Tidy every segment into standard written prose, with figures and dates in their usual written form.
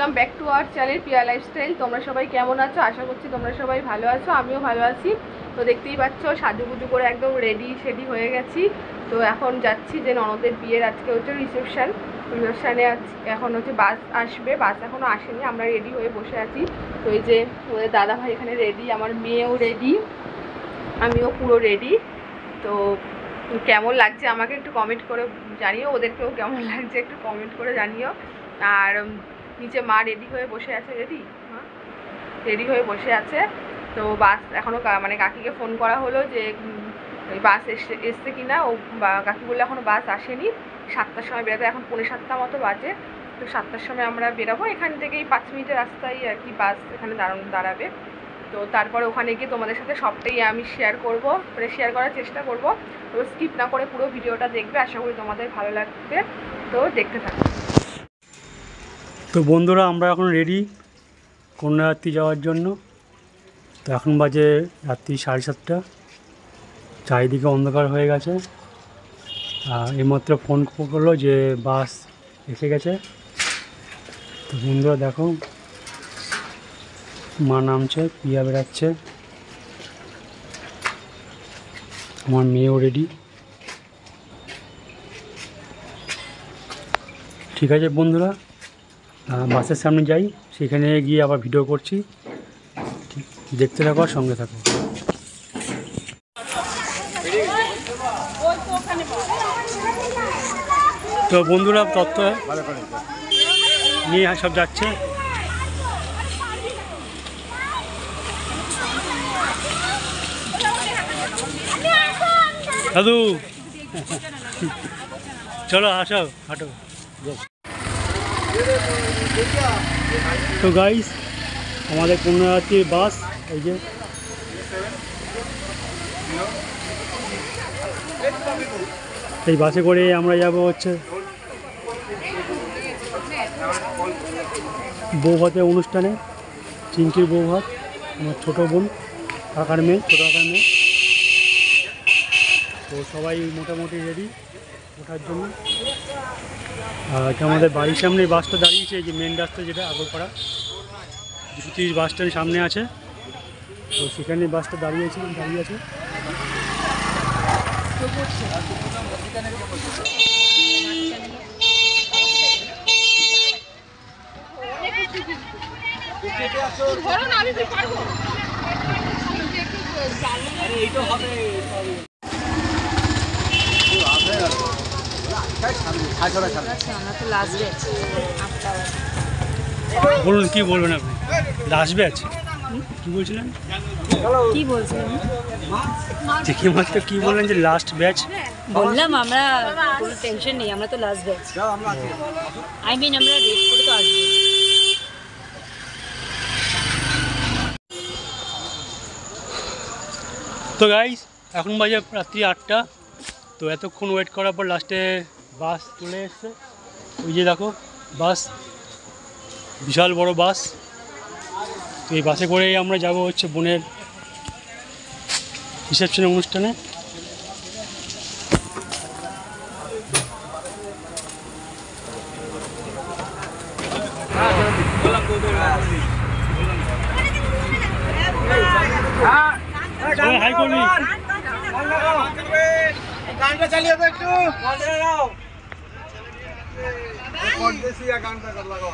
Welcome back to our channel Piya lifestyle. তোমরা সবাই কেমন আছো? আশা করছি তোমরা সবাই ভালো আছো, আমিও ভালো আছি। তো দেখতেই পাচ্ছ সাজুগুজু করে একদম রেডি হয়ে গেছি। তো এখন যাচ্ছি যে ননদের বিয়ের আজকে হচ্ছে রিসেপশানে এখন হচ্ছে বাস আসবে, বাস এখনও আসেনি, আমরা রেডি হয়ে বসে আছি। তো এই যে ওদের দাদা ভাই এখানে রেডি, আমার মেয়েও রেডি, আমিও পুরো রেডি। তো কেমন লাগছে আমাকে একটু কমেন্ট করে জানিও, ওদেরকেও কেমন লাগছে একটু কমেন্ট করে জানিও। আর নিচে মা রেডি হয়ে বসে আছে, রেডি হয়ে বসে আছে। তো বাস এখনও মানে কাকিকে ফোন করা হলো যে বাস এসছে কিনা, ও কাকি বললে এখনও বাস আসেনি, 7টার সময় বেরোতে, এখন 6:45 মতো বাজে। তো 7টার সময় আমরা বেরোবো, এখান থেকেই 5 মিনিটের রাস্তায় আর কি বাস এখানে দাঁড়াবে। তো তারপরে ওখানে গিয়ে তোমাদের সাথে সবটাই আমি শেয়ার করবো, মানে শেয়ার করার চেষ্টা করবো। তো স্কিপ না করে পুরো ভিডিওটা দেখবে, আশা করি তোমাদের ভালো লাগবে। তো দেখতে থাকো। তো বন্ধুরা, আমরা এখন রেডি কন্যাযাত্রী যাওয়ার জন্য। তো এখন বাজে রাত্রি 7:30, চারিদিকে অন্ধকার হয়ে গেছে। এইমাত্র ফোন করলো যে বাস এসে গেছে। তো বন্ধুরা দেখো, মা নামছে, পিয়া বেড়াচ্ছে, আমার মেয়েও রেডি। ঠিক আছে বন্ধুরা, বাসের সামনে যাই, সেখানে গিয়ে আবার ভিডিও করছি, দেখতে থাকো আর সঙ্গে থাকো। তো বন্ধুরা, তত্ত্ব নিয়ে সব যাচ্ছে। দাদু চলো আসো, হাঁটো। তো গাইস, আমাদের কন্যাযাত্রীর বাস এই যে, এই বাসে করে আমরা যাব হচ্ছে বৌভাতের অনুষ্ঠানে, চিঙ্কির বৌভাত, আমার ছোটো বোন, কাকার মেয়ে, ছোটো কাকার মেয়ে। তো সবাই মোটামুটি রেডি ওঠার জন্য। আর আমাদের বাড়ির সামনে বাসটা দাঁড়িয়েছে, যে মেন রাস্তা যেটা আগরপাড়া 230 বাস স্ট্যান্ড সামনে আছে। তো সেখানে বাসটা দাঁড়িয়ে আছে। বলুন, কি বলবেন আপনি? লাস্ট ব্যাচ কি বলছিলেন? কি বলছিলেন? দেখি মাত্র কি বললেন যে লাস্ট ব্যাচ। বললাম আমরা কোনো টেনশন নেই, আমরা তো লাস্ট ব্যাচ। আই মিন আমরা রেড করে তো আসবো। তো গাইস, এখন বাজে রাত্রি 8টা। তো এতক্ষণ ওয়েট করার পর লাস্টে বাস চলে এসছে। ওই যে দেখো বাস, বিশাল বড় বাস। তো এই বাসে করেই আমরা যাব হচ্ছে বোনের রিসেপশনের অনুষ্ঠানে। হাই করবি, গানটা চালিয়ে দাও একটু, পরদেশিয়া গানটা কর লাগাও।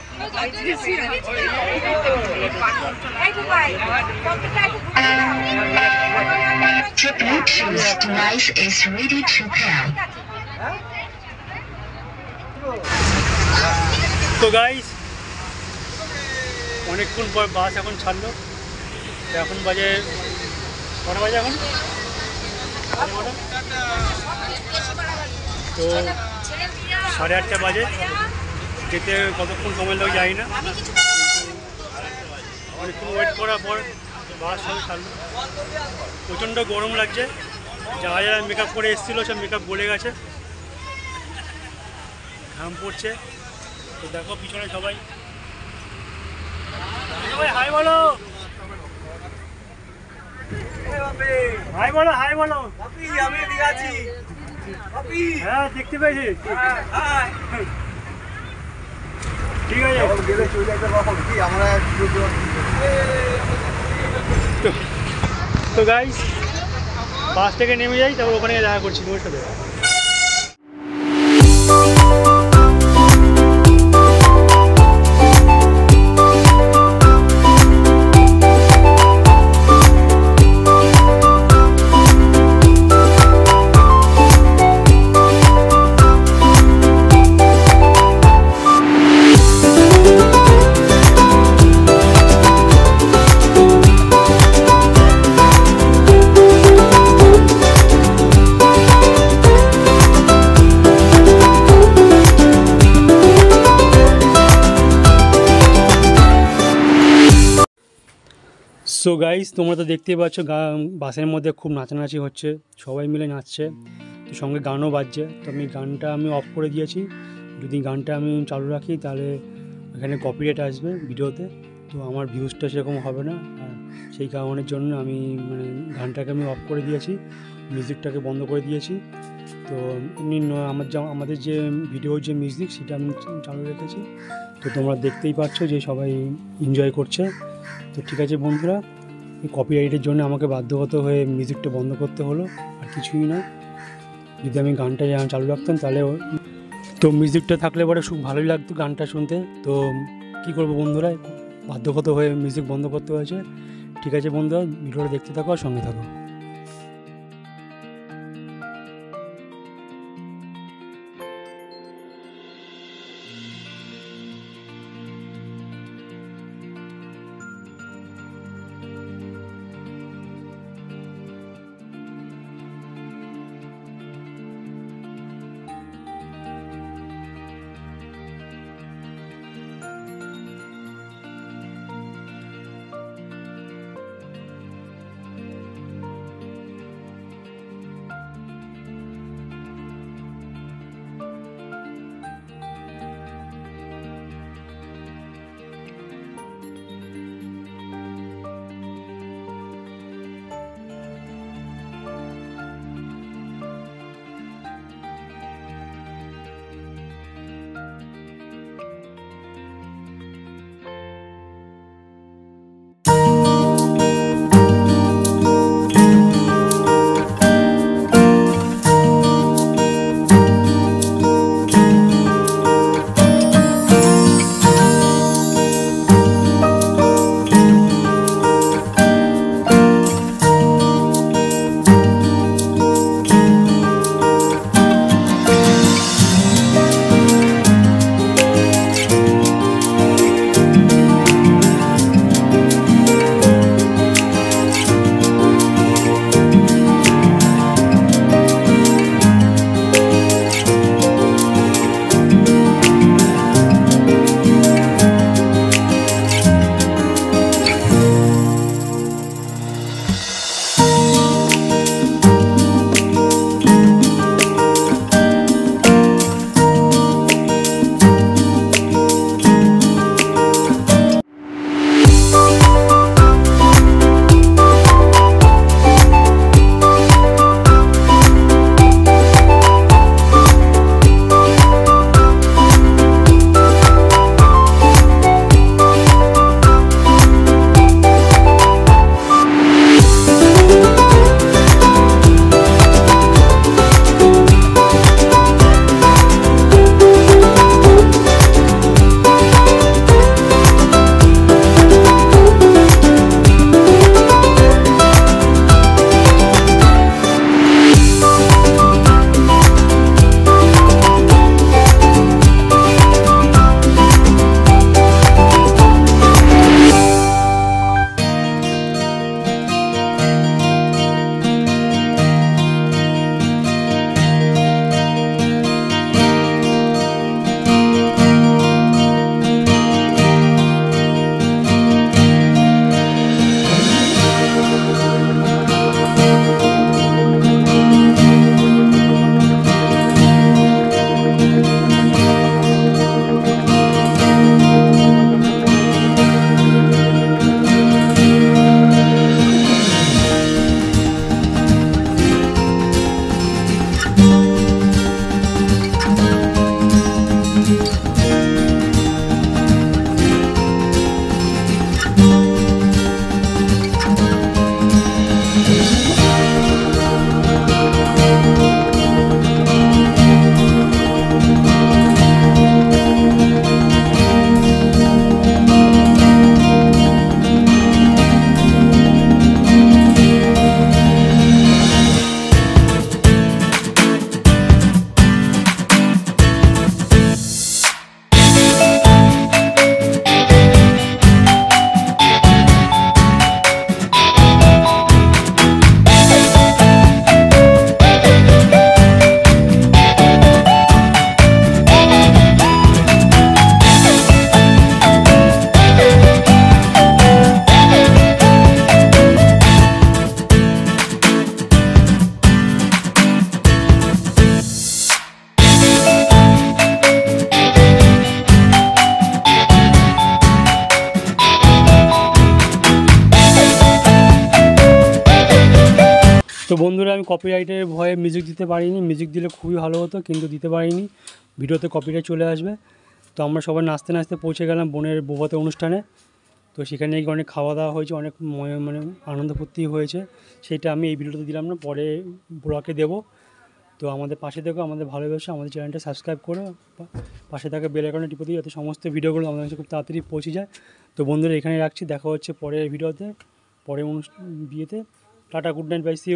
The Bluetooth device is ready to pair. তো গাইস, অনেকক্ষণ পর বাস এখন ছাড়লো। এখন বাজে কটা বাজে? এখন তো 8:30 বাজে। যেতে কতক্ষণ সময় লাগে জানি না, অনেকক্ষণ ওয়েট করার পর বাস সঙ্গে ছাড়লো। প্রচণ্ড গরম লাগছে, যারা যারা মেকআপ করে এসেছিলো সব মেকআপ গলে গেছে, ঘাম পড়ছে। তো দেখো পিছনে সবাই হাই বলো, হাই বলো। হ্যাঁ, দেখতে পেয়েছি। ঠিক আছে। গেলে চলে যেতে কখন কি আমরা তো গাইস বাস থেকে নেমে যাই, তারপর ওখানে গিয়ে দেখা করছি তোমার সাথে। সো গাইস তোমরা তো দেখতেই পাচ্ছ বাসের মধ্যে খুব নাচানাচি হচ্ছে, সবাই মিলে নাচছে, তো সঙ্গে গানও বাজছে। তো গানটা আমি অফ করে দিয়েছি, যদি গানটা আমি চালু রাখি তাহলে এখানে কপিরাইট আসবে ভিডিওতে, তো আমার ভিউজটা সেরকম হবে না। আর সেই কারণের জন্য আমি মানে গানটাকে আমি অফ করে দিয়েছি, মিউজিকটাকে বন্ধ করে দিয়েছি। তো এমনি আমাদের যে ভিডিওর যে মিউজিক সেটা আমি চালু রেখেছি। তো তোমরা দেখতেই পাচ্ছ যে সবাই এনজয় করছে। তো ঠিক আছে বন্ধুরা, এই কপিরাইটের জন্য আমাকে বাধ্যগত হয়ে মিউজিকটা বন্ধ করতে হলো, আর কিছুই না। যদি আমি গানটা চালু রাখতাম তাহলে তো মিউজিকটা থাকলে পরে খুব ভালোই লাগতো গানটা শুনতে। তো কী করবো বন্ধুরা, বাধ্যগত হয়ে মিউজিক বন্ধ করতে হয়েছে। ঠিক আছে বন্ধুরা, ভিডিওটা দেখতে থাকো আর সঙ্গে থাকো। তো বন্ধুরা আমি কপিরাইটের ভয়ে মিউজিক দিতে পারিনি, মিউজিক দিলে খুবই ভালো হতো কিন্তু দিতে পারিনি, ভিডিওতে কপিরাইট চলে আসবে। তো আমরা সবাই নাচতে নাচতে পৌঁছে গেলাম বোনের বৌভাতের অনুষ্ঠানে। তো সেখানে গিয়ে অনেক খাওয়া দাওয়া হয়েছে, অনেক মানে আনন্দ ফুর্তি হয়েছে, সেইটা আমি এই ভিডিওতে দিলাম না, পরে ব্লগে দেবো। তো আমাদের পাশে দেখো, আমাদের ভালোবেসে আমাদের চ্যানেলটা সাবস্ক্রাইব করো, পাশে থাকা বেল আইকনে টিপে দিই যাতে সমস্ত ভিডিওগুলো আমাদের কাছে খুব তাড়াতাড়ি পৌঁছে যায়। তো বন্ধুরা এখানে রাখছি, দেখা হচ্ছে পরের ভিডিওতে, পরের বিয়েতে। Tata, good night, bye, see you.